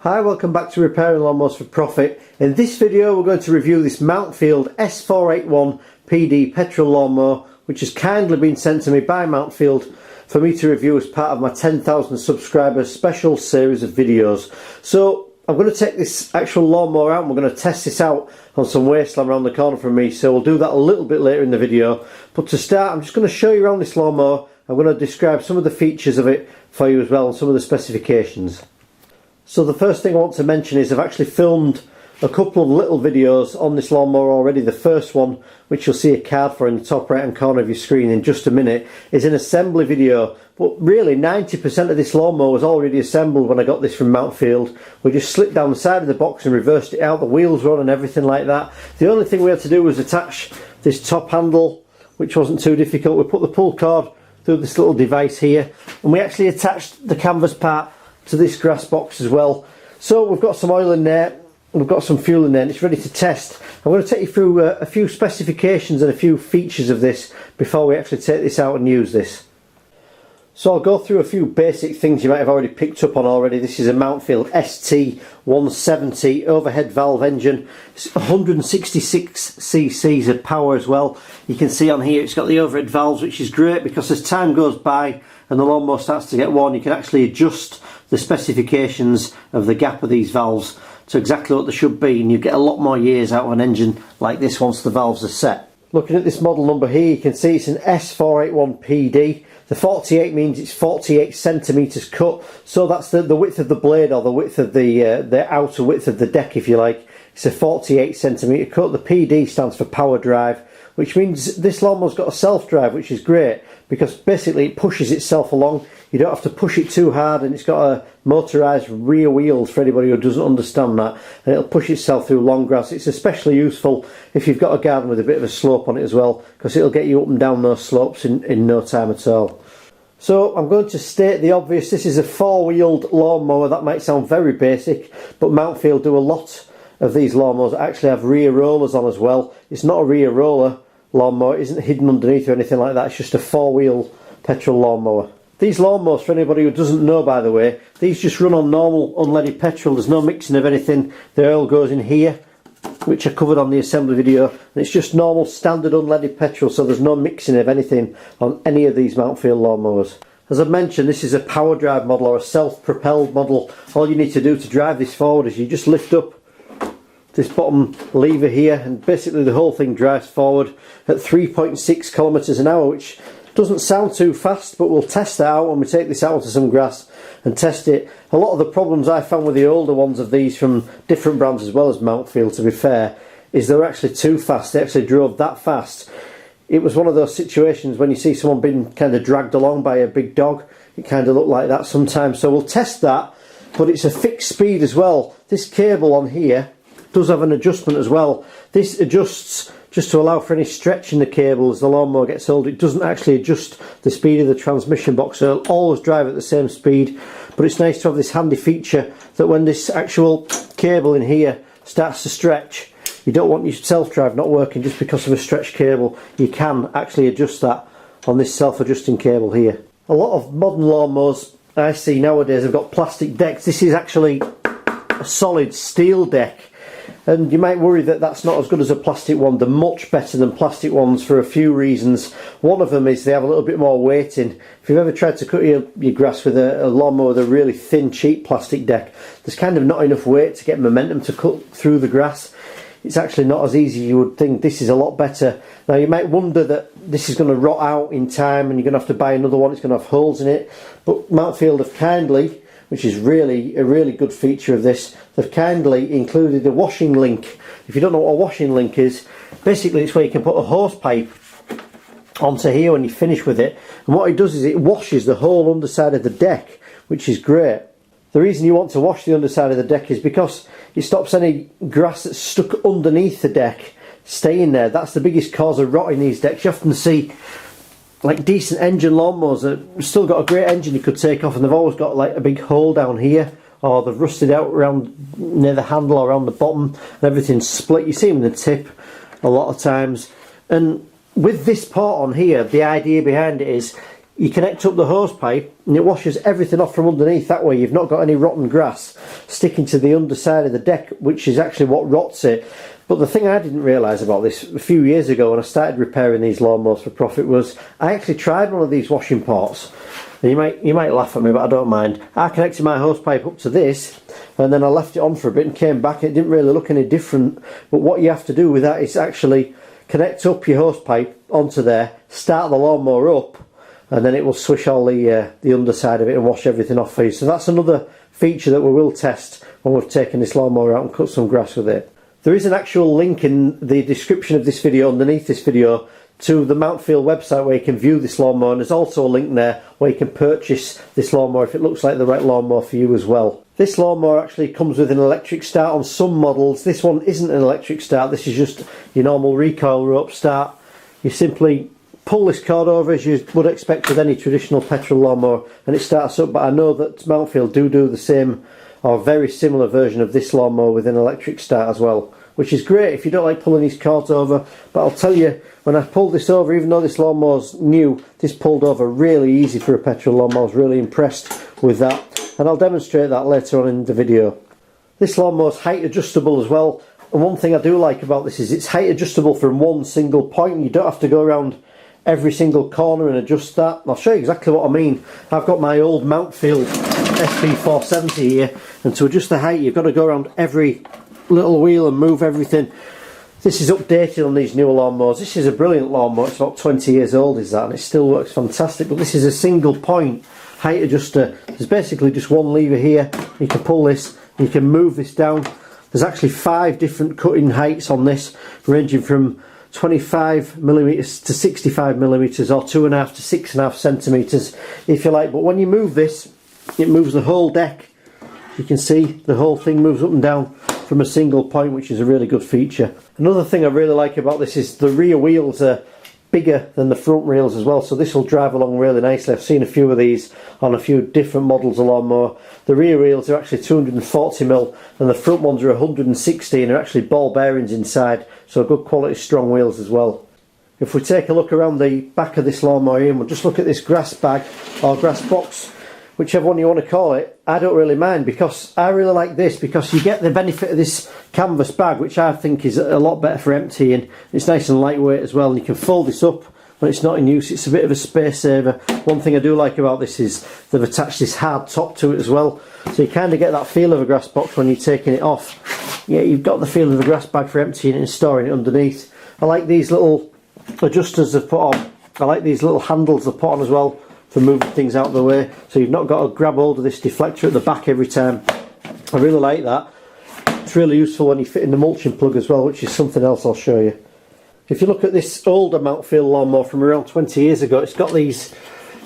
Hi, welcome back to Repairing Lawnmowers for Profit. In this video we're going to review this Mountfield S481 PD petrol lawnmower, which has kindly been sent to me by Mountfield for me to review as part of my 10,000 subscribers special series of videos. So I'm going to take this actual lawnmower out and we're going to test this out on some wasteland around the corner from me, so we'll do that a little bit later in the video. But to start, I'm just going to show you around this lawnmower. I'm going to describe some of the features of it for you as well and some of the specifications. So the first thing I want to mention is I've actually filmed a couple of little videos on this lawnmower already. The first one, which you'll see a card for in the top right hand corner of your screen in just a minute, is an assembly video. But really 90% of this lawnmower was already assembled when I got this from Mountfield. We just slipped down the side of the box and reversed it out. The wheels were on and everything like that. The only thing we had to do was attach this top handle, which wasn't too difficult. We put the pull cord through this little device here, and we actually attached the canvas part to this grass box as well. So we've got some oil in there, we've got some fuel in there, and it's ready to test. I'm going to take you through a few specifications and a few features of this before we actually take this out and use this. So I'll go through a few basic things you might have already picked up on already. This is a Mountfield ST170 overhead valve engine. It's 166 cc's of power as well. You can see on here it's got the overhead valves, which is great because as time goes by and the lawnmower starts to get worn, you can actually adjust the specifications of the gap of these valves to exactly what they should be, and you get a lot more years out of an engine like this once the valves are set. Looking at this model number here, you can see it's an S481 PD. The 48 means it's 48 centimetres cut, so that's the width of the blade, or the width of the outer width of the deck, if you like. It's a 48 centimetre cut. The PD stands for power drive, which means this lawnmower's got a self drive, which is great because basically it pushes itself along. You don't have to push it too hard, and it's got a motorised rear wheels for anybody who doesn't understand that, and it'll push itself through long grass. It's especially useful if you've got a garden with a bit of a slope on it as well, because it'll get you up and down those slopes in no time at all. So I'm going to state the obvious. This is a four-wheeled lawnmower. That might sound very basic, but Mountfield do a lot of these lawnmowers that actually have rear rollers on as well. It's not a rear roller lawnmower, it isn't hidden underneath or anything like that. It's just a four-wheel petrol lawnmower. These lawnmowers, for anybody who doesn't know by the way, these just run on normal unleaded petrol. There's no mixing of anything. The oil goes in here, which I covered on the assembly video, and it's just normal standard unleaded petrol, so there's no mixing of anything on any of these Mountfield lawnmowers. As I mentioned, this is a power drive model or a self-propelled model. All you need to do to drive this forward is you just lift up this bottom lever here, and basically the whole thing drives forward at 3.6 kilometers an hour, which doesn't sound too fast, but we'll test that out when we take this out onto some grass and test it. A lot of the problems I found with the older ones of these from different brands as well as Mountfield, to be fair, is they were actually too fast. They actually drove that fast. It was one of those situations when you see someone being kind of dragged along by a big dog. It kind of looked like that sometimes. So we'll test that, but it's a fixed speed as well. This cable on here does have an adjustment as well. This adjusts just to allow for any stretch in the cable as the lawnmower gets old. It doesn't actually adjust the speed of the transmission box, so it'll always drive at the same speed. But it's nice to have this handy feature that when this actual cable in here starts to stretch, you don't want your self-drive not working just because of a stretched cable. You can actually adjust that on this self-adjusting cable here. A lot of modern lawnmowers I see nowadays have got plastic decks. This is actually a solid steel deck. And you might worry that that's not as good as a plastic one. They're much better than plastic ones for a few reasons. One of them is they have a little bit more weight in. If you've ever tried to cut your grass with a lawnmower with a really thin, cheap plastic deck, there's kind of not enough weight to get momentum to cut through the grass. It's actually not as easy as you would think. This is a lot better. Now you might wonder that this is going to rot out in time and you're going to have to buy another one. It's going to have holes in it. But Mountfield have kindly, which is really a really good feature of this, they've kindly included a washing link. If you don't know what a washing link is, basically it's where you can put a hose pipe onto here when you finish with it, and what it does is it washes the whole underside of the deck, which is great. The reason you want to wash the underside of the deck is because it stops any grass that's stuck underneath the deck staying there. That's the biggest cause of rot in these decks. You often see like decent engine lawnmowers that have still got a great engine you could take off, and they've always got like a big hole down here, or they've rusted out around near the handle or around the bottom, and everything's split. You see them in the tip a lot of times. And with this part on here, the idea behind it is you connect up the hose pipe and it washes everything off from underneath. That way you've not got any rotten grass sticking to the underside of the deck, which is actually what rots it. But the thing I didn't realise about this a few years ago when I started repairing these lawnmowers for profit was I actually tried one of these washing ports. And you might laugh at me, but I don't mind. I connected my hose pipe up to this and then I left it on for a bit and came back. It didn't really look any different. But what you have to do with that is actually connect up your hose pipe onto there, start the lawnmower up, and then it will swish all the underside of it and wash everything off for you. So that's another feature that we will test when we've taken this lawnmower out and cut some grass with it. There is an actual link in the description of this video, underneath this video, to the Mountfield website where you can view this lawnmower, and there's also a link there where you can purchase this lawnmower if it looks like the right lawnmower for you as well. This lawnmower actually comes with an electric start on some models. This one isn't an electric start, this is just your normal recoil rope start. You simply pull this cord over as you would expect with any traditional petrol lawnmower and it starts up, but I know that Mountfield do the same or very similar version of this lawnmower with an electric start as well, which is great if you don't like pulling these cords over. But I'll tell you, when I pulled this over, even though this lawnmower's new, this pulled over really easy for a petrol lawnmower. I was really impressed with that, and I'll demonstrate that later on in the video. This lawnmower's height adjustable as well, and one thing I do like about this is it's height adjustable from one single point. You don't have to go around every single corner and adjust that. I'll show you exactly what I mean. I've got my old Mountfield SP470 here, and to adjust the height you've got to go around every little wheel and move everything. This is updated on these newer lawnmowers. This is a brilliant lawnmower. It's about 20 years old is that, and it still works fantastic, but this is a single point height adjuster. There's basically just one lever here. You can pull this, you can move this down. There's actually 5 different cutting heights on this, ranging from 25mm to 65mm, or 2.5 to 6.5 centimeters if you like. But when you move this, it moves the whole deck. You can see the whole thing moves up and down from a single point, which is a really good feature. Another thing I really like about this is the rear wheels are bigger than the front wheels as well, so this will drive along really nicely. I've seen a few of these on a few different models of lawnmower. The rear wheels are actually 240mm and the front ones are 160, and they're actually ball bearings inside, so good quality strong wheels as well. If we take a look around the back of this lawnmower here, and we'll just look at this grass bag or grass box, whichever one you want to call it, I don't really mind, because I really like this because you get the benefit of this canvas bag, which I think is a lot better for emptying. It's nice and lightweight as well, and you can fold this up when it's not in use. It's a bit of a space saver. One thing I do like about this is they've attached this hard top to it as well, so you kind of get that feel of a grass box when you're taking it off. Yeah, you've got the feel of a grass bag for emptying it and storing it underneath. I like these little adjusters they've put on. I like these little handles they've put on as well for moving things out of the way, so you've not got to grab hold of this deflector at the back every time. I really like that. It's really useful when you fit in the mulching plug as well, which is something else I'll show you. If you look at this older Mountfield lawnmower from around 20 years ago, it's got these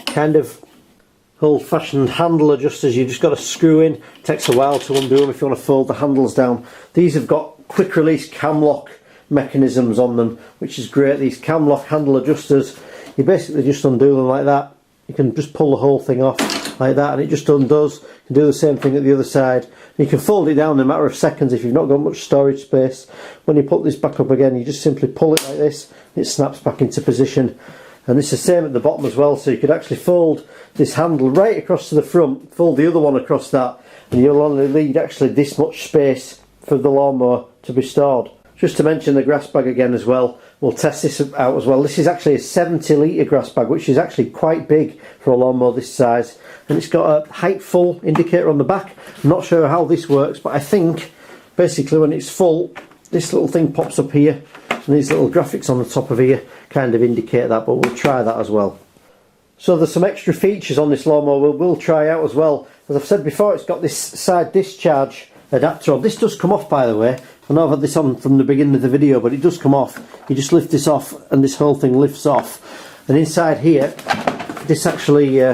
kind of old-fashioned handle adjusters. You've just got to screw in. It takes a while to undo them if you want to fold the handles down. These have got quick release cam lock mechanisms on them, which is great. These cam lock handle adjusters, you basically just undo them like that. You can just pull the whole thing off like that and it just undoes. You can do the same thing at the other side. You can fold it down in a matter of seconds if you've not got much storage space. When you put this back up again, you just simply pull it like this, it snaps back into position. And it's the same at the bottom as well, so you could actually fold this handle right across to the front, fold the other one across that, and you'll only need actually this much space for the lawnmower to be stored. Just to mention the grass bag again as well, we'll test this out as well. This is actually a 70 litre grass bag, which is actually quite big for a lawnmower this size, and it's got a height full indicator on the back. I'm not sure how this works, but I think basically when it's full, this little thing pops up here, and these little graphics on the top of here kind of indicate that, but we'll try that as well. So there's some extra features on this lawnmower we'll try out as well. As I've said before, it's got this side discharge adapter on. This does come off, by the way. I know I've had this on from the beginning of the video, but it does come off. You just lift this off and this whole thing lifts off. And inside here, this actually, I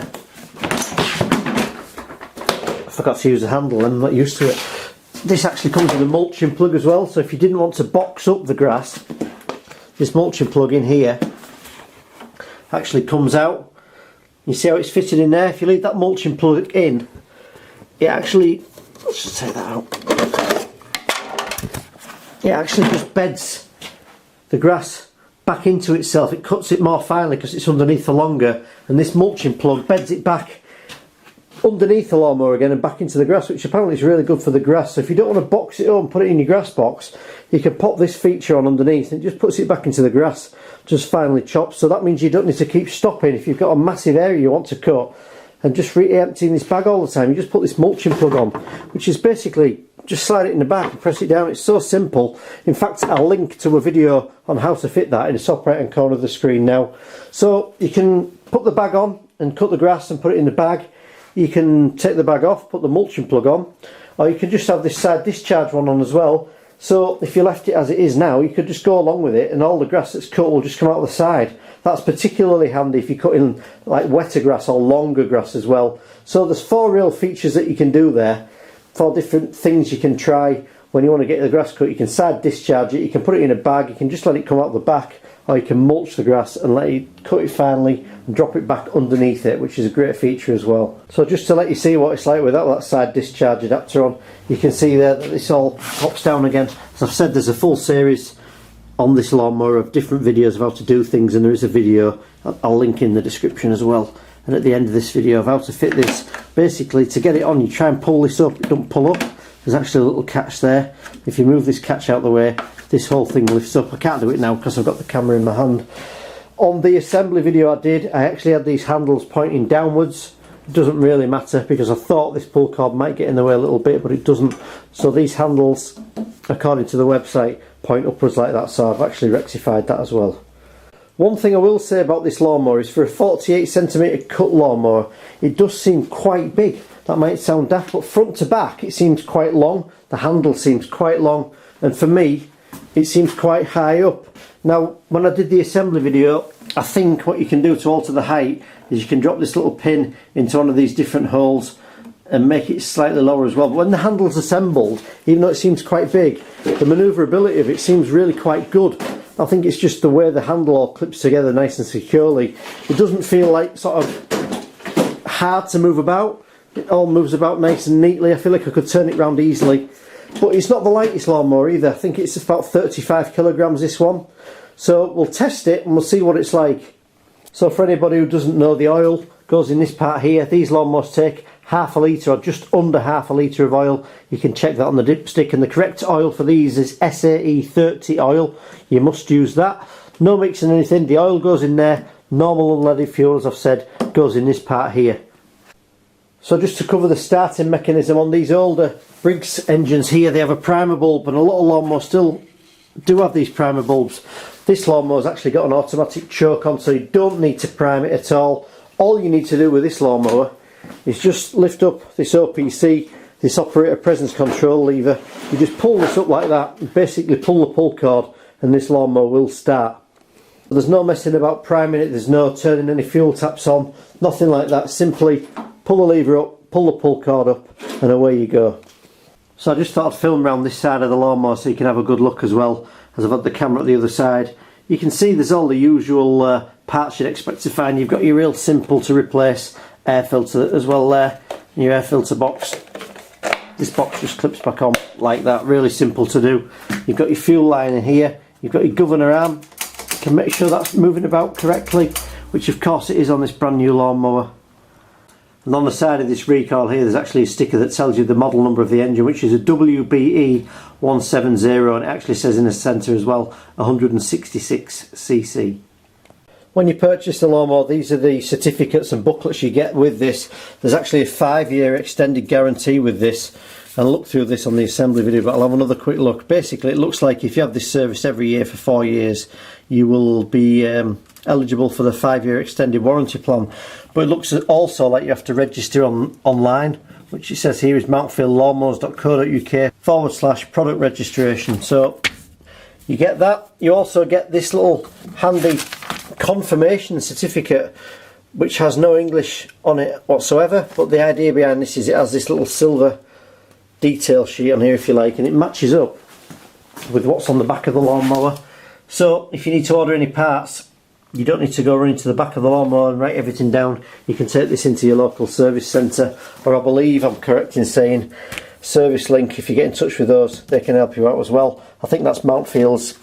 forgot to use the handle, I'm not used to it. This actually comes with a mulching plug as well, so if you didn't want to box up the grass, this mulching plug in here actually comes out. You see how it's fitted in there? If you leave that mulching plug in, it actually, let's just take that out. It actually just beds the grass back into itself. It cuts it more finely because it's underneath the longer, and this mulching plug beds it back underneath the lawnmower again and back into the grass, which apparently is really good for the grass. So if you don't want to box it up and put it in your grass box, you can pop this feature on underneath and it just puts it back into the grass, just finely chopped. So that means you don't need to keep stopping if you've got a massive area you want to cut and just emptying this bag all the time. You just put this mulching plug on, which is basically just slide it in the back and press it down. It's so simple. In fact, I'll link to a video on how to fit that in the top right hand corner of the screen now. So you can put the bag on and cut the grass and put it in the bag. You can take the bag off, put the mulching plug on, or you can just have this side discharge one on as well. So if you left it as it is now, you could just go along with it and all the grass that's cut will just come out the side. That's particularly handy if you're cutting like wetter grass or longer grass as well. So there's 4 real features that you can do there, 4 different things you can try when you want to get the grass cut. You can side discharge it, you can put it in a bag, you can just let it come out the back, or you can mulch the grass and let it cut it finely and drop it back underneath it, which is a great feature as well. So just to let you see what it's like without that side discharge adapter on, you can see there that this all pops down again. As I've said, there's a full series on this lawnmower of different videos of how to do things, and there is a video I'll link in the description as well, and at the end of this video of how to fit this. Basically, to get it on, you try and pull this up. It don't pull up. There's actually a little catch there. If you move this catch out of the way, this whole thing lifts up. I can't do it now because I've got the camera in my hand. On the assembly video I did, I actually had these handles pointing downwards. It doesn't really matter because I thought this pull cord might get in the way a little bit, but it doesn't. So these handles, according to the website, point upwards like that, so I've actually rectified that as well. One thing I will say about this lawnmower is for a 48cm cut lawnmower, it does seem quite big. That might sound daft, but front to back it seems quite long. The handle seems quite long, and for me it seems quite high up. Now when I did the assembly video, I think what you can do to alter the height is you can drop this little pin into one of these different holes and make it slightly lower as well. But when the handle's assembled, even though it seems quite big, the manoeuvrability of it seems really quite good. I think it's just the way the handle all clips together nice and securely. It doesn't feel like sort of hard to move about. It all moves about nice and neatly. I feel like I could turn it round easily. But it's not the lightest lawnmower either. I think it's about 35 kilograms, this one. So we'll test it and we'll see what it's like. So for anybody who doesn't know, the oil goes in this part here. These lawnmowers take half a litre or just under half a litre of oil. You can check that on the dipstick, and the correct oil for these is SAE 30 oil. You must use that. No mixing anything. The oil goes in there. Normal unleaded fuel, as I've said, goes in this part here. So just to cover the starting mechanism on these older Briggs engines here, they have a primer bulb, and a lot of lawnmowers still do have these primer bulbs. This lawnmower's actually got an automatic choke on, so you don't need to prime it at all. All you need to do with this lawnmower is just lift up this OPC, this operator presence control lever. You just pull this up like that and basically pull the pull cord, and this lawnmower will start. There's no messing about priming it, there's no turning any fuel taps on, nothing like that. Simply pull the lever up, pull the pull cord up, and away you go. So I just thought I'd film around this side of the lawnmower so you can have a good look as well, as I've had the camera at the other side. You can see there's all the usual parts you'd expect to find. You've got your real simple to replace air filter as well there, and your air filter box. This box just clips back on like that, really simple to do. You've got your fuel line in here, you've got your governor arm. You can make sure that's moving about correctly, which of course it is on this brand new lawnmower. And on the side of this recoil here, there's actually a sticker that tells you the model number of the engine, which is a WBE 170, and it actually says in the centre as well 166cc. When you purchase the lawnmower, these are the certificates and booklets you get with this. There's actually a 5-year extended guarantee with this. I'll look through this on the assembly video, but I'll have another quick look. Basically, it looks like if you have this service every year for 4 years, you will be eligible for the 5-year extended warranty plan. But it looks also like you have to register online, which it says here is mountfieldlawnmowers.co.uk/product registration. So you get that. You also get this little handy confirmation certificate, which has no English on it whatsoever, but the idea behind this is it has this little silver detail sheet on here, if you like, and it matches up with what's on the back of the lawnmower. So if you need to order any parts, you don't need to go running to the back of the lawnmower and write everything down. You can take this into your local service centre, or I believe I'm correct in saying Service Link. If you get in touch with those, they can help you out as well. I think that's Mountfield's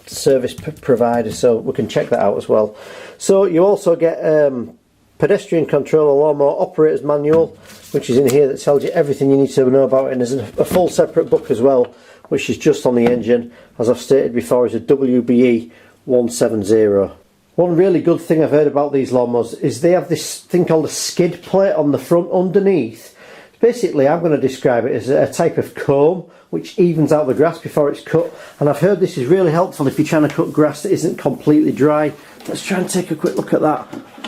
service provider, so we can check that out as well. So you also get pedestrian controller lawnmower operator's manual, which is in here, that tells you everything you need to know about it, and there's a full separate book as well, which is just on the engine. As I've stated before, is a WBE 170. One really good thing I've heard about these lawnmowers is they have this thing called a skid plate on the front underneath. Basically, I'm going to describe it as a type of comb which evens out the grass before it's cut, and I've heard this is really helpful if you're trying to cut grass that isn't completely dry. Let's try and take a quick look at that.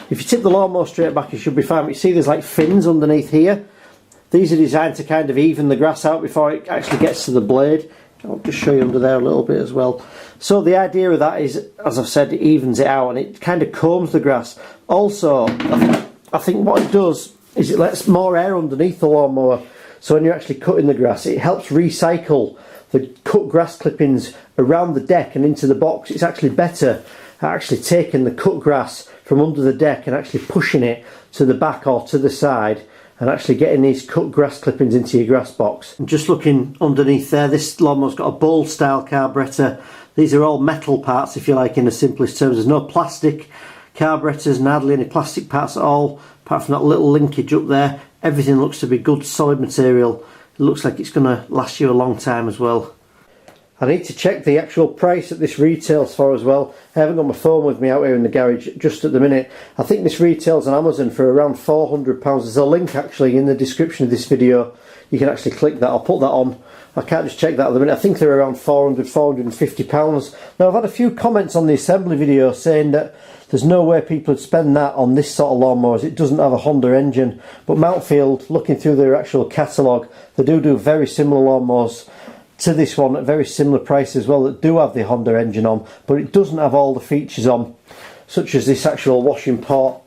If you tip the lawnmower straight back, you should be fine. But you see there's like fins underneath here. These are designed to kind of even the grass out before it actually gets to the blade. I'll just show you under there a little bit as well. So the idea of that is, as I've said, it evens it out and it kind of combs the grass. Also, I think what it does is it lets more air underneath the lawnmower. So when you're actually cutting the grass, it helps recycle the cut grass clippings around the deck and into the box. It's actually better at actually taking the cut grass from under the deck and actually pushing it to the back or to the side, and actually getting these cut grass clippings into your grass box. And just looking underneath there, this lawnmower's got a bowl style carburetor. These are all metal parts, if you like, in the simplest terms. There's no plastic carburetors and hardly any plastic parts at all, apart from that little linkage up there. Everything looks to be good solid material. It looks like it's going to last you a long time as well. I need to check the actual price that this retails for as well. I haven't got my phone with me out here in the garage just at the minute. I think this retails on Amazon for around £400. There's a link actually in the description of this video. You can actually click that. I'll put that on. I can't just check that at the minute. I think they're around £400, £450. Now, I've had a few comments on the assembly video saying that there's no way people would spend that on this sort of lawnmower as it doesn't have a Honda engine. But Mountfield, looking through their actual catalogue, they do very similar lawnmowers to this one at very similar price as well, that do have the Honda engine on, but it doesn't have all the features on, such as this actual washing port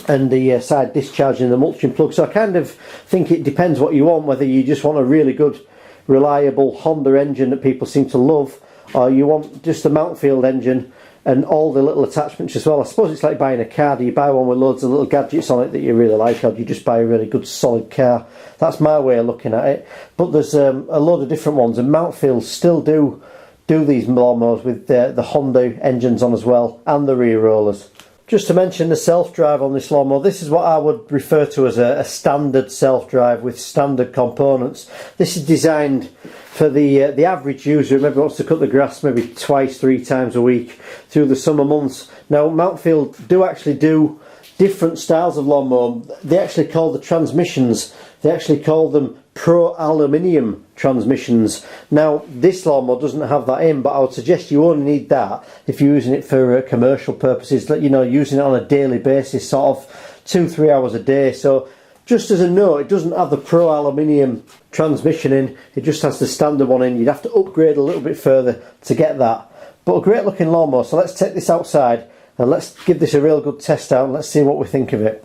and the side discharge and the mulching plug. So I kind of think it depends what you want, whether you just want a really good reliable Honda engine that people seem to love, or you want just a Mountfield engine and all the little attachments as well. I suppose it's like buying a car. Do you buy one with loads of little gadgets on it that you really like, or do you just buy a really good solid car? That's my way of looking at it. But there's a load of different ones, and Mountfield still do these lawnmowers with the Honda engines on as well, and the rear rollers. Just to mention the self-drive on this lawnmower, this is what I would refer to as a standard self-drive with standard components. This is designed for the average user who maybe wants to cut the grass maybe twice, 3 times a week through the summer months. Now, Mountfield do actually do different styles of lawnmower. They actually call the transmissions, they actually call them Pro Aluminium transmissions. Now, this lawnmower doesn't have that in, but I would suggest you only need that if you're using it for commercial purposes, you know, using it on a daily basis, sort of 2-3 hours a day. So just as a note, it doesn't have the Pro Aluminium transmission in, it just has the standard one in. You'd have to upgrade a little bit further to get that. But a great looking lawnmower. So let's take this outside and let's give this a real good test out and let's see what we think of it.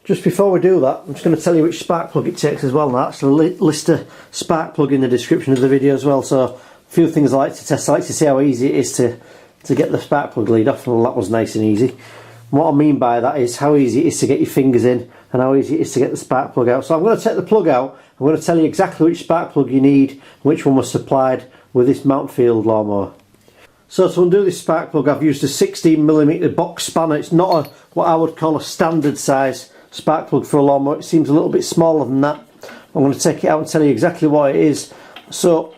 Just before we do that, I'm just going to tell you which spark plug it takes as well. And I actually list a spark plug in the description of the video as well. So a few things I like to test. I like to see how easy it is to get the spark plug lead off, and that was nice and easy. And what I mean by that is how easy it is to get your fingers in and how easy it is to get the spark plug out. So I'm going to take the plug out. I'm going to tell you exactly which spark plug you need and which one was supplied with this Mountfield lawnmower. So to undo this spark plug, I've used a 16mm box spanner. It's not what I would call a standard size spark plug for a lawnmower. It seems a little bit smaller than that. I'm going to take it out and tell you exactly what it is. So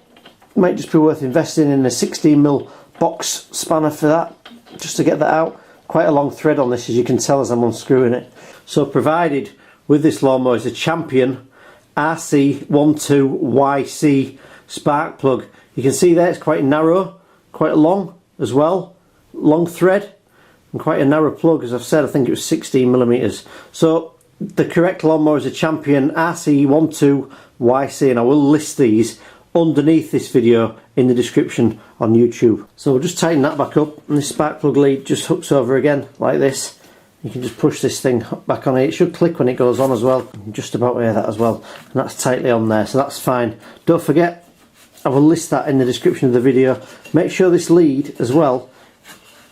it might just be worth investing in a 16mm box spanner for that, just to get that out. Quite a long thread on this, as you can tell as I'm unscrewing it. So provided with this lawnmower is a Champion RC12YC spark plug. You can see there it's quite narrow, quite long as well, long thread, and quite a narrow plug. As I've said, I think it was 16mm. So the correct lawnmower is a Champion RC12YC, and I will list these underneath this video in the description on YouTube. So we'll just tighten that back up, and this spark plug lead just hooks over again like this. You can just push this thing back on it. It should click when it goes on as well. You can just about hear that as well, and that's tightly on there, so that's fine. Don't forget, I will list that in the description of the video. Make sure this lead as well,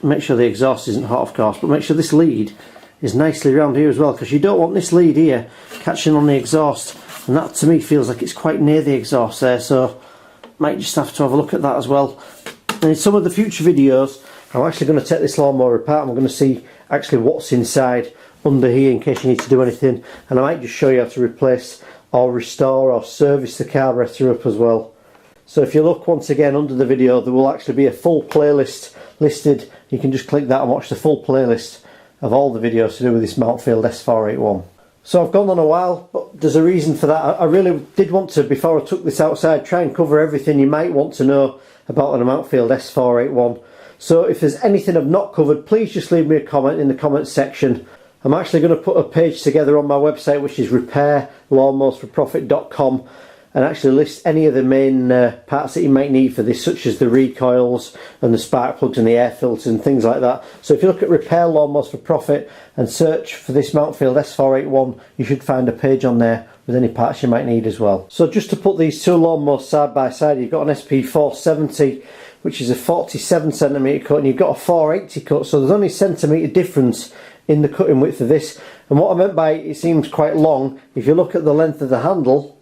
make sure the exhaust isn't hot of course, but make sure this lead is nicely round here as well, because you don't want this lead here catching on the exhaust, and that to me feels like it's quite near the exhaust there, so might just have to have a look at that as well. And in some of the future videos I'm actually going to take this lawnmower apart and we're going to see actually what's inside under here in case you need to do anything, and I might just show you how to replace or restore or service the carburetor up as well. So if you look once again under the video, there will actually be a full playlist listed. You can just click that and watch the full playlist of all the videos to do with this Mountfield S481. So I've gone on a while, but there's a reason for that. I really did want to, before I took this outside, try and cover everything you might want to know about a Mountfield S481. So if there's anything I've not covered, please just leave me a comment in the comments section. I'm actually going to put a page together on my website, which is repairlawnmowersforprofit.com, and actually list any of the main parts that you might need for this, such as the recoils and the spark plugs and the air filters and things like that. So if you look at Repair Lawnmowers for Profit and search for this Mountfield S481, you should find a page on there with any parts you might need as well. So just to put these two lawnmowers side by side, you've got an SP470, which is a 47cm cut, and you've got a 480 cut, so there's only a centimetre difference in the cutting width of this. And what I meant by it seems quite long, if you look at the length of the handle,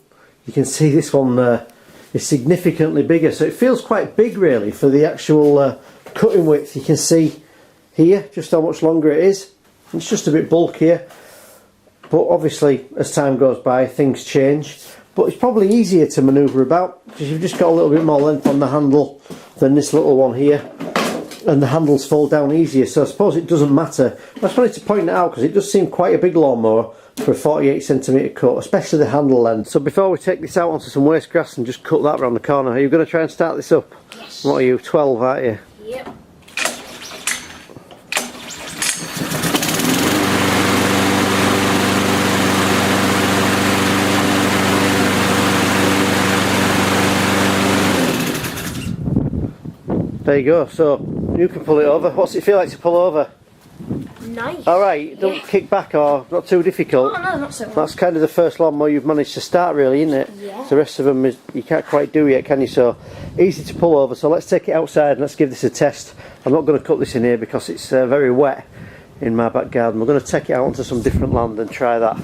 you can see this one is significantly bigger, so it feels quite big really for the actual cutting width. You can see here just how much longer it is. It's just a bit bulkier, but obviously as time goes by things change. But it's probably easier to manoeuvre about because you've just got a little bit more length on the handle than this little one here, and the handles fold down easier, so I suppose it doesn't matter. I just wanted to point it out because it does seem quite a big lawnmower for a 48cm cut, especially the handle length. So before we take this out onto some waste grass and just cut that around the corner, are you going to try and start this up? Yes. What are you, 12 aren't you? Yep. There you go, so you can pull it over. What's it feel like to pull over? Nice. Alright, don't kick back or not too difficult. Oh no, not so much. That's kind of the first lawnmower you've managed to start really, isn't it? Yeah. The rest of them you can't quite do yet, can you? So easy to pull over, so let's take it outside and let's give this a test. I'm not going to cut this in here because it's very wet in my back garden. We're going to take it out onto some different land and try that.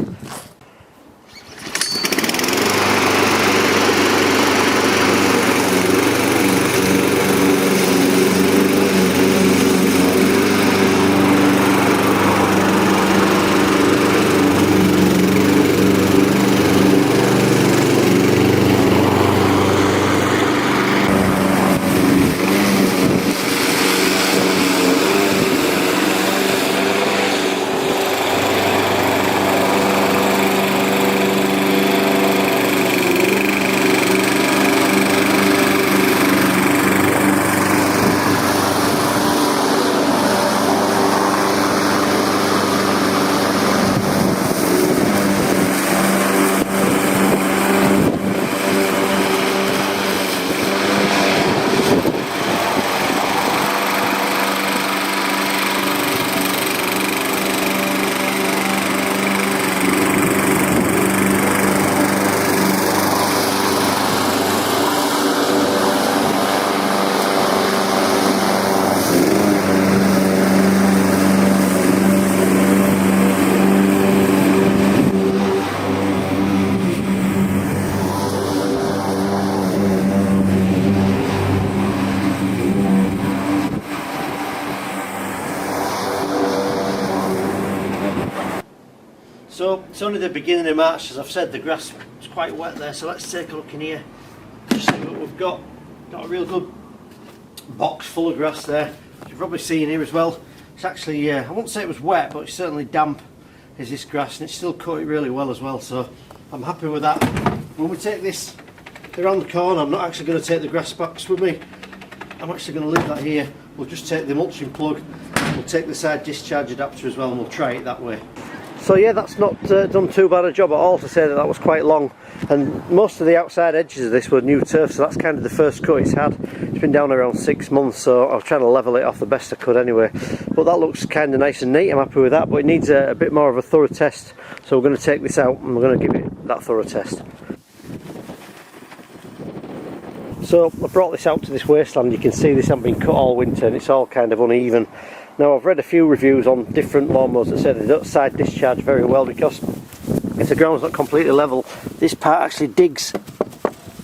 So it's only the beginning of March, as I've said. The grass is quite wet there, so let's take a look in here. Just see what we've got. Got a real good box full of grass there. You've probably seen here as well. It's actually, I won't say it was wet, but it's certainly damp is this grass, and it's still cut it really well as well, so I'm happy with that. When we take this around the corner, I'm not actually going to take the grass box with me. I'm actually going to leave that here. We'll just take the mulching plug, we'll take the side discharge adapter as well, and we'll try it that way. So yeah, that's not done too bad a job at all to say that that was quite long, and most of the outside edges of this were new turf, so that's kind of the first cut it's had. It's been down around 6 months, so I was trying to level it off the best I could anyway. But that looks kind of nice and neat, I'm happy with that, but it needs a bit more of a thorough test, so we're going to take this out and we're going to give it that thorough test. So I brought this out to this wasteland. You can see this hasn't been cut all winter and it's all kind of uneven. Now I've read a few reviews on different lawnmowers that say they don't side discharge very well because if the ground's not completely level, this part actually digs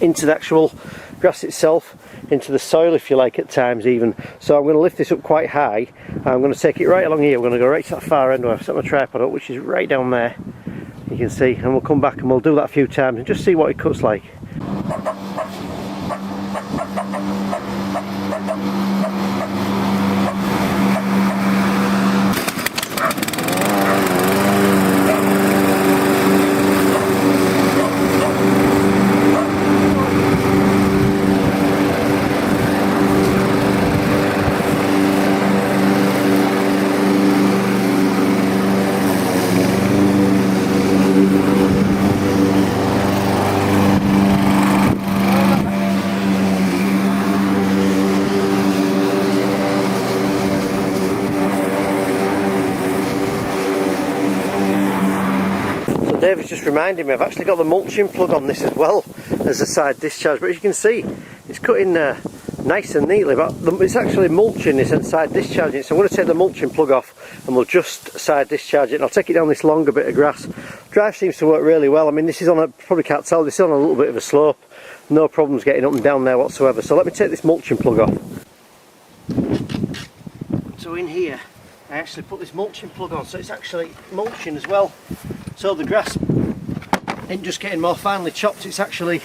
into the actual grass itself into the soil, if you like, at times even. So I'm going to lift this up quite high. I'm going to take it right along here. We're going to go right to that far end where I've set my tripod up, which is right down there, you can see, and we'll come back and we'll do that a few times and just see what it cuts like. David's just reminded me I've actually got the mulching plug on this as well as a side discharge, but as you can see it's cutting nice and neatly, but it's actually mulching this and side discharging it. So I'm going to take the mulching plug off and we'll just side discharge it, and I'll take it down this longer bit of grass. Drive seems to work really well. I mean, this is on a, probably can't tell, this is on a little bit of a slope, no problems getting up and down there whatsoever. So let me take this mulching plug off. So in here I actually put this mulching plug on, so it's actually mulching as well. So the grass ain't just getting more finely chopped, it's actually,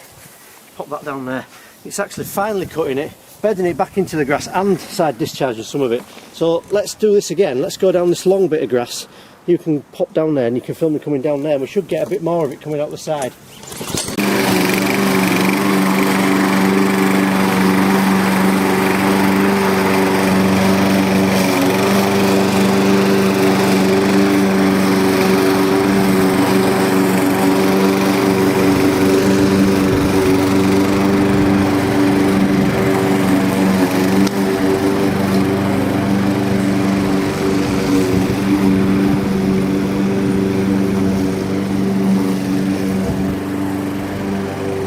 pop that down there, it's actually finely cutting it, bedding it back into the grass and side discharging some of it. So let's do this again. Let's go down this long bit of grass. You can pop down there and you can film me coming down there, and we should get a bit more of it coming out the side.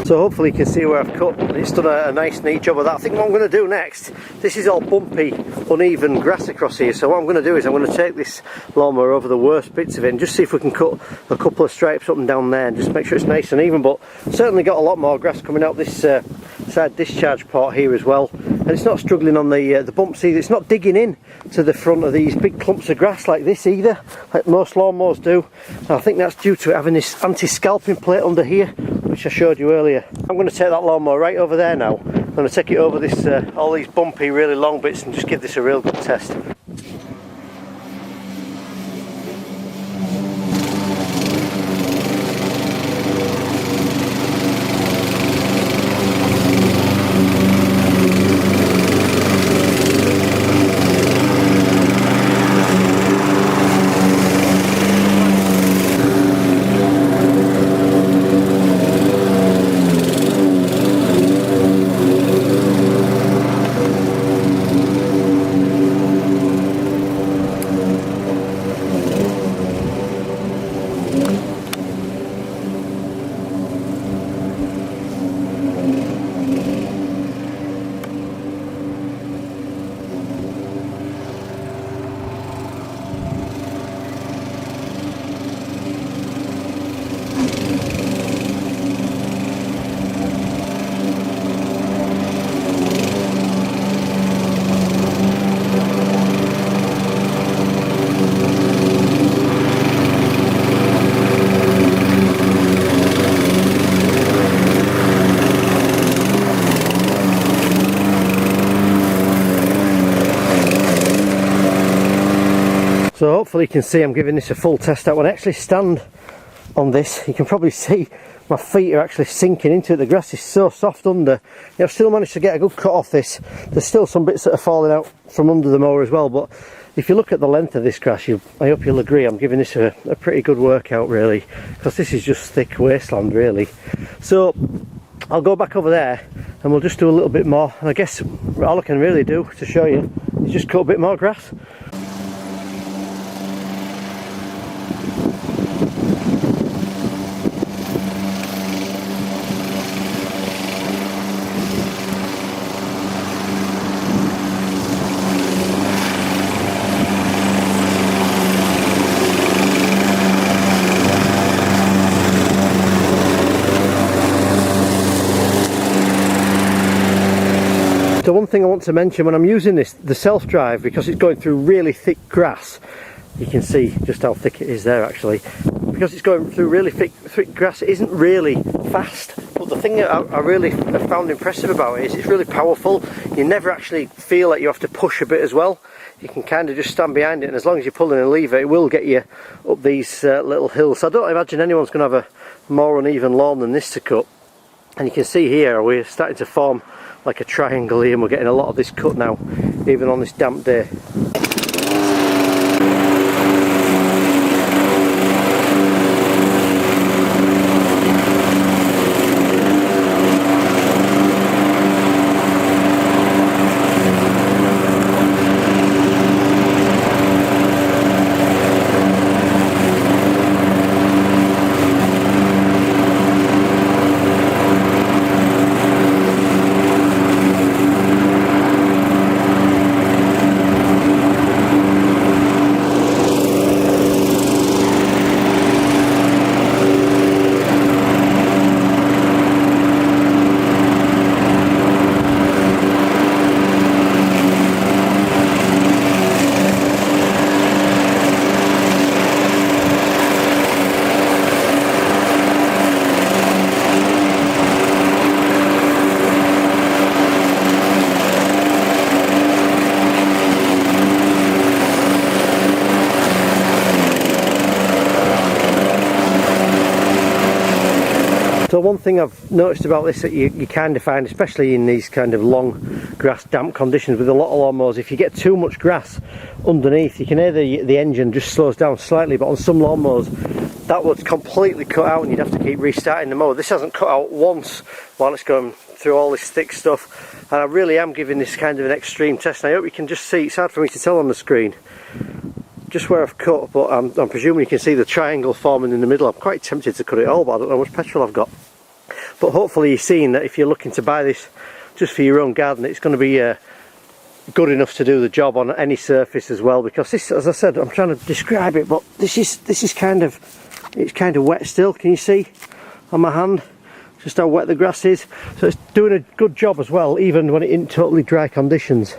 So hopefully you can see where I've cut, and it's done a nice neat job of that. I think what I'm going to do next, this is all bumpy, uneven grass across here, so what I'm going to do is I'm going to take this lawnmower over the worst bits of it and just see if we can cut a couple of stripes up and down there and just make sure it's nice and even. But certainly got a lot more grass coming out this side discharge part here as well, and it's not struggling on the bumps either. It's not digging in to the front of these big clumps of grass like this either, like most lawnmowers do. And I think that's due to it having this anti-scalping plate under here, which I showed you earlier. I'm going to take that lawnmower right over there now. I'm going to take it over this all these bumpy, really long bits and just give this a real good test. So hopefully you can see I'm giving this a full test out. When I actually stand on this, you can probably see my feet are actually sinking into it. The grass is so soft under. I've still managed to get a good cut off this. There's still some bits that are falling out from under the mower as well, but if you look at the length of this grass, I hope you'll agree I'm giving this a pretty good workout really, because this is just thick wasteland really. So I'll go back over there and we'll just do a little bit more, and I guess all I can really do to show you is just cut a bit more grass. So one thing I want to mention when I'm using this, the self-drive, because it's going through really thick grass, you can see just how thick it is there actually. Because it's going through really thick grass, it isn't really fast. But the thing that I really have found impressive about it is it's really powerful. You never actually feel like you have to push a bit as well. You can kind of just stand behind it, and as long as you're pulling a lever, it will get you up these little hills. So I don't imagine anyone's going to have a more uneven lawn than this to cut. And you can see here we're starting to form like a triangle here, and we're getting a lot of this cut now, even on this damp day. So one thing I've noticed about this that you kind of find, especially in these kind of long grass damp conditions with a lot of lawnmowers, if you get too much grass underneath, you can hear the engine just slows down slightly, but on some lawnmowers that would completely cut out and you'd have to keep restarting the mower. This hasn't cut out once while it's going through all this thick stuff, and I really am giving this kind of an extreme test, and I hope you can just see. It's hard for me to tell on the screen just where I've cut, but I'm presuming you can see the triangle forming in the middle. I'm quite tempted to cut it all, but I don't know how much petrol I've got. But hopefully you're seeing that if you're looking to buy this just for your own garden, it's going to be good enough to do the job on any surface as well. Because this, as I said, I'm trying to describe it, but this is kind of, it's kind of wet still. Can you see on my hand just how wet the grass is? So it's doing a good job as well, even when it's in totally dry conditions.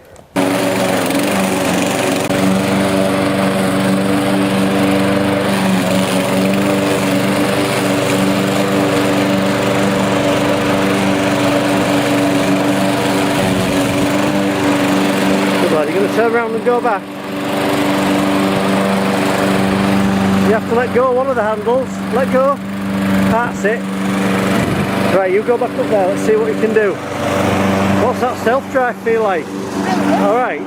Turn around and go back. You have to let go of one of the handles. Let go. That's it. Right, you go back up there. Let's see what you can do. What's that self-drive feel like? Alright.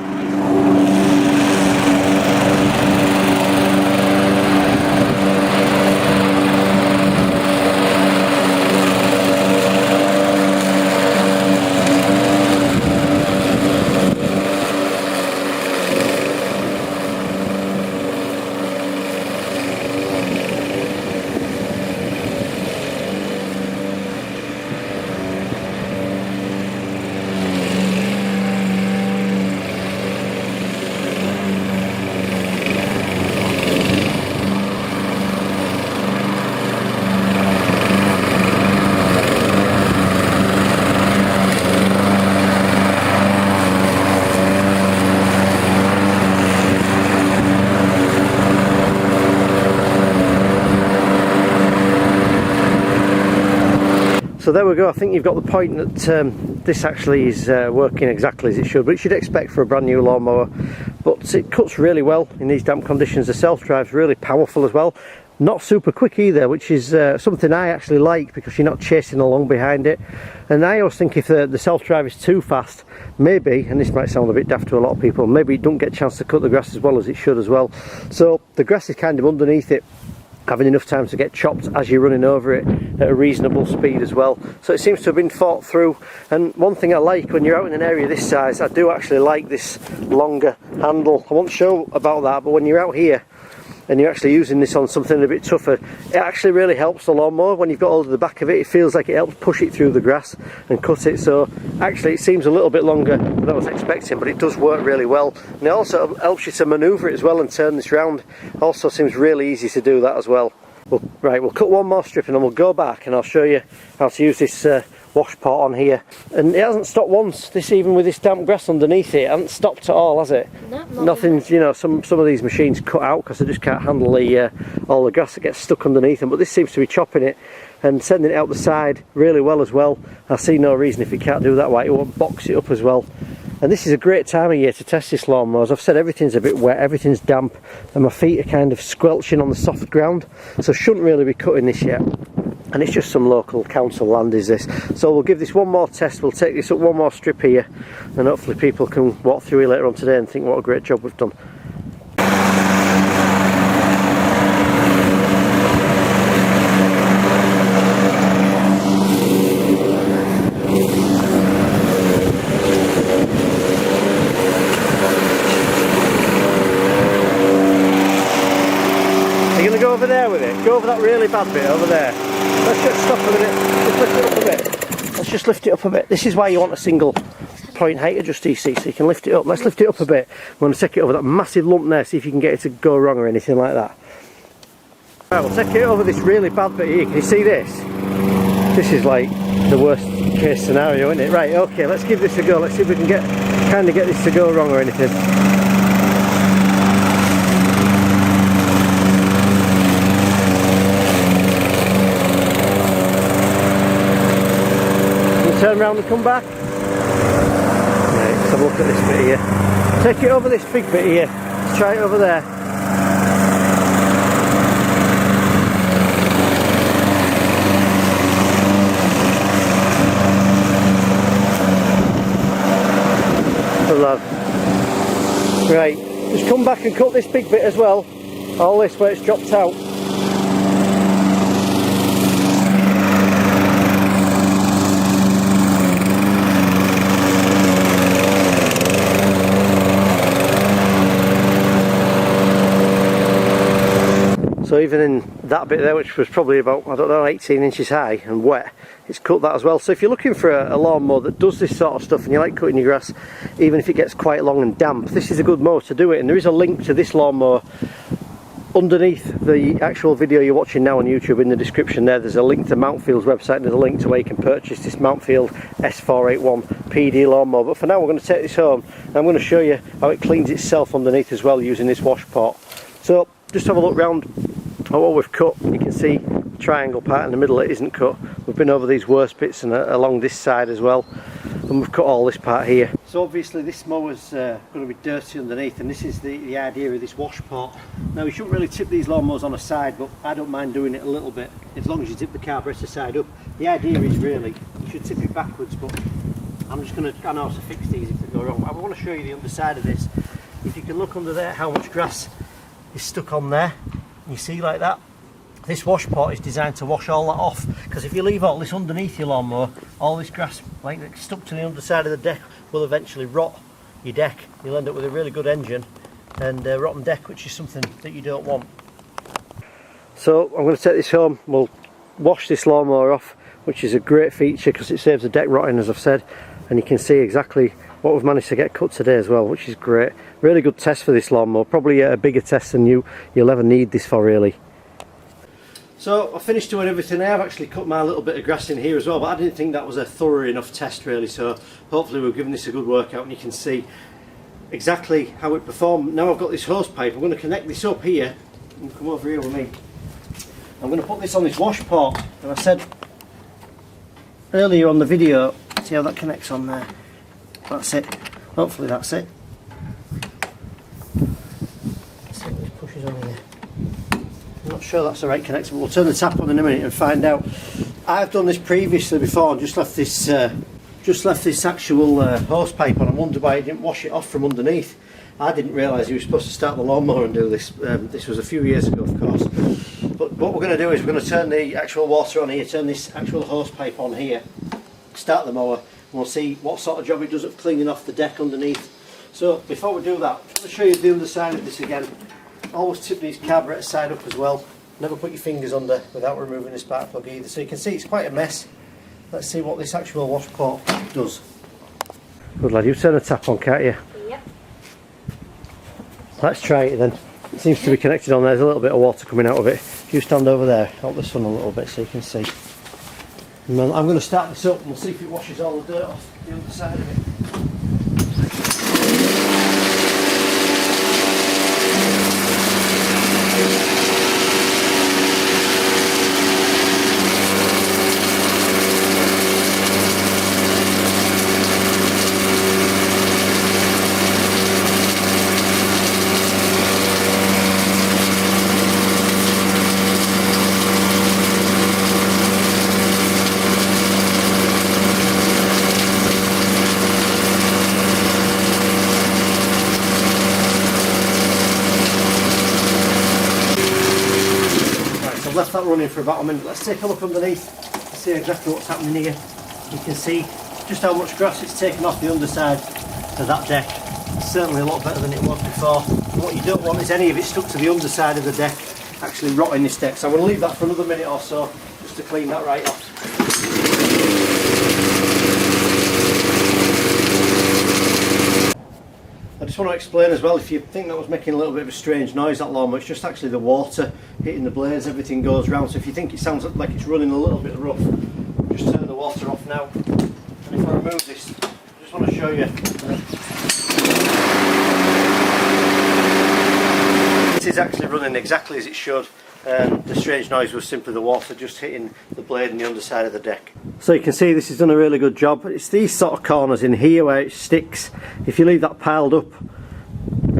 So there we go. I think you've got the point that this actually is working exactly as it should, which you'd expect for a brand new lawnmower. But it cuts really well in these damp conditions. The self-drive's really powerful as well. Not super quick either, which is something I actually like, because you're not chasing along behind it. And I always think if the self-drive is too fast, maybe, and this might sound a bit daft to a lot of people, maybe you don't get a chance to cut the grass as well as it should as well. So the grass is kind of underneath it, having enough time to get chopped as you're running over it at a reasonable speed as well. So it seems to have been thought through. And one thing I like when you're out in an area this size, I do actually like this longer handle. I won't show about that, but when you're out here and you're actually using this on something a bit tougher, it actually really helps the lawnmower. When you've got hold of the back of it, it feels like it helps push it through the grass and cut it. So actually it seems a little bit longer than I was expecting, but it does work really well. And it also helps you to manoeuvre it as well and turn this round. Also seems really easy to do that as well. Right, we'll cut one more strip and then we'll go back and I'll show you how to use this wash pot on here, and it hasn't stopped once. This, even with this damp grass underneath it hasn't stopped at all, has it? No, nothing's, you know, some of these machines cut out because they just can't handle the all the grass that gets stuck underneath them, but this seems to be chopping it and sending it out the side really well as well. I see no reason if it can't do that, why it won't box it up as well. And this is a great time of year to test this lawnmower. As I've said, everything's a bit wet, everything's damp, and my feet are kind of squelching on the soft ground, so shouldn't really be cutting this yet. And it's just some local council land, is this. So we'll give this one more test, we'll take this up one more strip here, and hopefully people can walk through here later on today and think what a great job we've done. Over there with it, go over that really bad bit over there. Let's just stop a minute, just lift it up a bit. Let's just lift it up a bit. This is why you want a single point height adjust, you see, so you can lift it up. Let's lift it up a bit. I'm going to take it over that massive lump there, see if you can get it to go wrong or anything like that. Right, we'll take it over this really bad bit here. Can you see this? This is like the worst case scenario, isn't it? Right, okay, let's give this a go. Let's see if we can kind of get this to go wrong or anything. Turn around and come back. Right, let's have a look at this bit here. Take it over this big bit here. Let's try it over there. Good lad. Right, just come back and cut this big bit as well. All this where it's dropped out. So even in that bit there, which was probably about, I don't know, 18 inches high and wet, it's cut that as well. So if you're looking for a lawnmower that does this sort of stuff and you like cutting your grass, even if it gets quite long and damp, this is a good mower to do it. And there is a link to this lawnmower underneath the actual video you're watching now on YouTube. In the description there's a link to Mountfield's website, and there's a link to where you can purchase this Mountfield S481 PD lawnmower. But for now we're going to take this home and I'm going to show you how it cleans itself underneath as well using this wash pot. So just have a look round at what we've cut. You can see the triangle part in the middle that isn't cut. We've been over these worst bits and along this side as well, and we've cut all this part here. So obviously this mower's going to be dirty underneath, and this is the idea of this wash pot. Now you shouldn't really tip these lawnmowers on a side, but I don't mind doing it a little bit as long as you tip the carburetor side up. The idea is really you should tip it backwards, but I'm just going to, I know how to fix these if they go wrong. I want to show you the underside of this. If you can look under there how much grass is stuck on there, you see like that. This wash pot is designed to wash all that off, because if you leave all this underneath your lawnmower, all this grass like stuck to the underside of the deck will eventually rot your deck. You'll end up with a really good engine and a rotten deck, which is something that you don't want. So I'm going to take this home, we'll wash this lawnmower off, which is a great feature because it saves the deck rotting, as I've said, and you can see exactly what we've managed to get cut today as well, which is great. Really good test for this lawnmower, probably a bigger test than you'll ever need this for, really. So I finished doing everything. I have actually cut my little bit of grass in here as well, but I didn't think that was a thorough enough test really, so hopefully we've given this a good workout and you can see exactly how it performed. Now I've got this hose pipe, I'm going to connect this up here and come over here with me. I'm going to put this on this wash pot, and I said earlier on the video, see how that connects on there. That's it. Hopefully that's it. Let's see what this pushes on here. I'm not sure that's the right connection, but we'll turn the tap on in a minute and find out. I've done this previously before and just left this actual hose pipe on. I wondered why it didn't wash it off from underneath. I didn't realise you were supposed to start the lawnmower and do this. This was a few years ago, of course. But what we're going to do is we're going to turn the actual water on here, turn this actual hose pipe on here, start the mower, and we'll see what sort of job it does of cleaning off the deck underneath. So before we do that, I'll show you the other side of this again. Always tip these carburetor side up as well. Never put your fingers under without removing the spark plug either. So you can see it's quite a mess. Let's see what this actual wash pot does. Good lad, you turn the tap on, can't you? Yep. Let's try it then. It seems to be connected on there. There's a little bit of water coming out of it. If you stand over there, help the sun a little bit so you can see. And I'm going to start this up and we'll see if it washes all the dirt off the underside of it. Left that running for about a minute. Let's take a look underneath to see exactly what's happening here. You can see just how much grass it's taken off the underside of that deck. It's certainly a lot better than it was before. And what you don't want is any of it stuck to the underside of the deck, actually rotting this deck. So I'm going to leave that for another minute or so just to clean that right off. I just want to explain as well, if you think that was making a little bit of a strange noise, that lawnmower, it's just actually the water hitting the blades, everything goes round. So if you think it sounds like it's running a little bit rough, just turn the water off now. And if I remove this, I just want to show you. This is actually running exactly as it should. The strange noise was simply the water just hitting the blade and the underside of the deck. So you can see this has done a really good job. It's these sort of corners in here where it sticks. If you leave that piled up,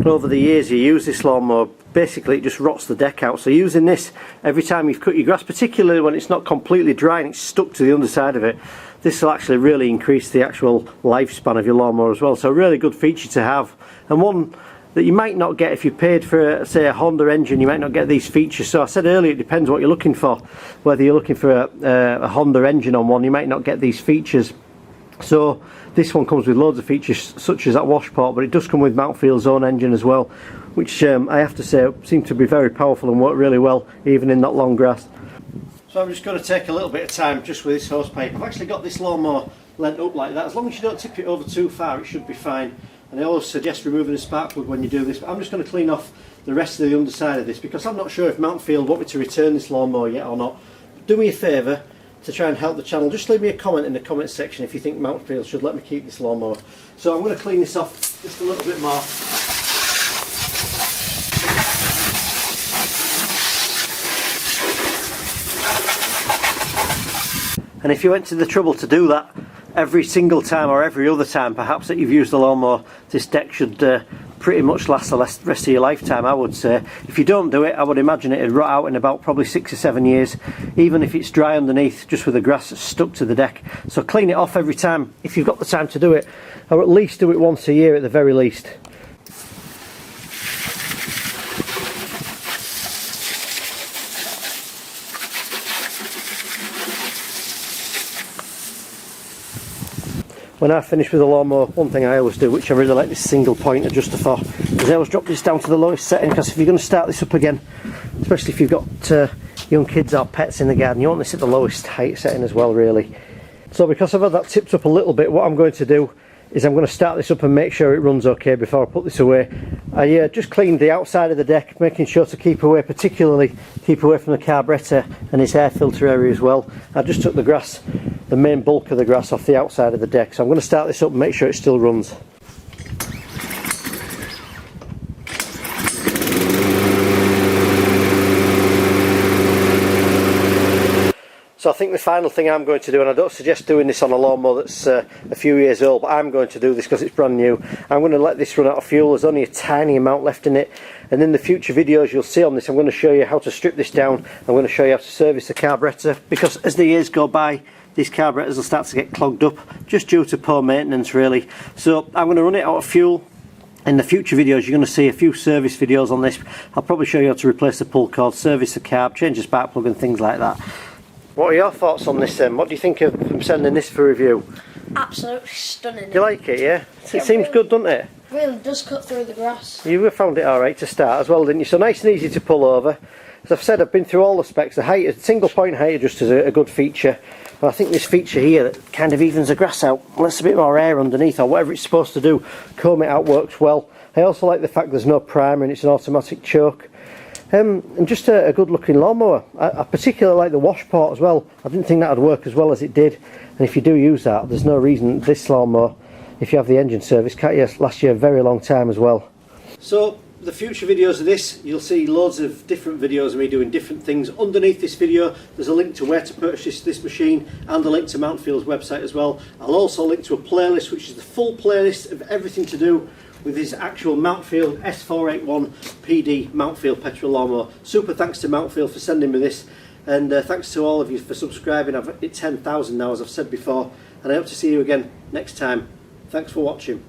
over the years you use this lawnmower, basically it just rots the deck out. So using this every time you've cut your grass, particularly when it's not completely dry and it's stuck to the underside of it, this will actually really increase the actual lifespan of your lawnmower as well. So a really good feature to have, and one that you might not get if you paid for, say, a Honda engine. You might not get these features. So I said earlier, it depends what you're looking for. Whether you're looking for a Honda engine on one, you might not get these features. So this one comes with loads of features such as that washport, but it does come with Mountfield's own engine as well, which I have to say seem to be very powerful and work really well even in that long grass. So I'm just going to take a little bit of time just with this hose pipe. I've actually got this lawnmower lent up like that. As long as you don't tip it over too far, it should be fine. And I always suggest removing the spark plug when you do this, but I'm just going to clean off the rest of the underside of this because I'm not sure if Mountfield want me to return this lawnmower yet or not. Do me a favour to try and help the channel, just leave me a comment in the comment section if you think Mountfield should let me keep this lawnmower. So I'm going to clean this off just a little bit more. And if you went to the trouble to do that every single time or every other time perhaps that you've used the lawnmower, this deck should pretty much last the rest of your lifetime, I would say. If you don't do it, I would imagine it'd rot out in about probably 6 or 7 years, even if it's dry underneath, just with the grass stuck to the deck. So clean it off every time if you've got the time to do it, or at least do it once a year at the very least. When I finish with the lawnmower, one thing I always do, which I really like this single point adjuster for, is I always drop this down to the lowest setting, because if you're going to start this up again, especially if you've got young kids or pets in the garden, you want this at the lowest height setting as well, really. So because I've had that tipped up a little bit, what I'm going to do is I'm going to start this up and make sure it runs okay before I put this away. I just cleaned the outside of the deck, making sure to keep away, particularly keep away from the carburetor and its air filter area as well. I just took the grass, the main bulk of the grass, off the outside of the deck. So I'm going to start this up and make sure it still runs. So I think the final thing I'm going to do, and I don't suggest doing this on a lawnmower that's a few years old, but I'm going to do this because it's brand new. I'm going to let this run out of fuel. There's only a tiny amount left in it, and in the future videos you'll see on this, I'm going to show you how to strip this down. I'm going to show you how to service the carburetor, because as the years go by, these carburetors will start to get clogged up, just due to poor maintenance really. So I'm going to run it out of fuel. In the future videos you're going to see a few service videos on this. I'll probably show you how to replace the pull cord, service the carb, change the spark plug and things like that. What are your thoughts on this then? What do you think of them sending this for review? Absolutely stunning. Do you like it, yeah? It seems good, doesn't it? Really does cut through the grass. You found it alright to start as well, didn't you? So nice and easy to pull over. As I've said, I've been through all the specs. The height, single point height adjuster is a good feature. And I think this feature here that kind of evens the grass out, lets a bit more air underneath, or whatever it's supposed to do, comb it out, works well. I also like the fact there's no primer and it's an automatic choke. And just a good looking lawnmower. I particularly like the wash port as well. I didn't think that would work as well as it did, and if you do use that, there's no reason this lawnmower, if you have the engine service, can't last you a very long time as well. So the future videos of this, you'll see loads of different videos of me doing different things. Underneath this video there's a link to where to purchase this machine and a link to Mountfield's website as well. I'll also link to a playlist which is the full playlist of everything to do with this actual Mountfield S481 PD Mountfield petrol lawnmower. Super thanks to Mountfield for sending me this, and thanks to all of you for subscribing. I've hit 10,000 now, as I've said before, and I hope to see you again next time. Thanks for watching.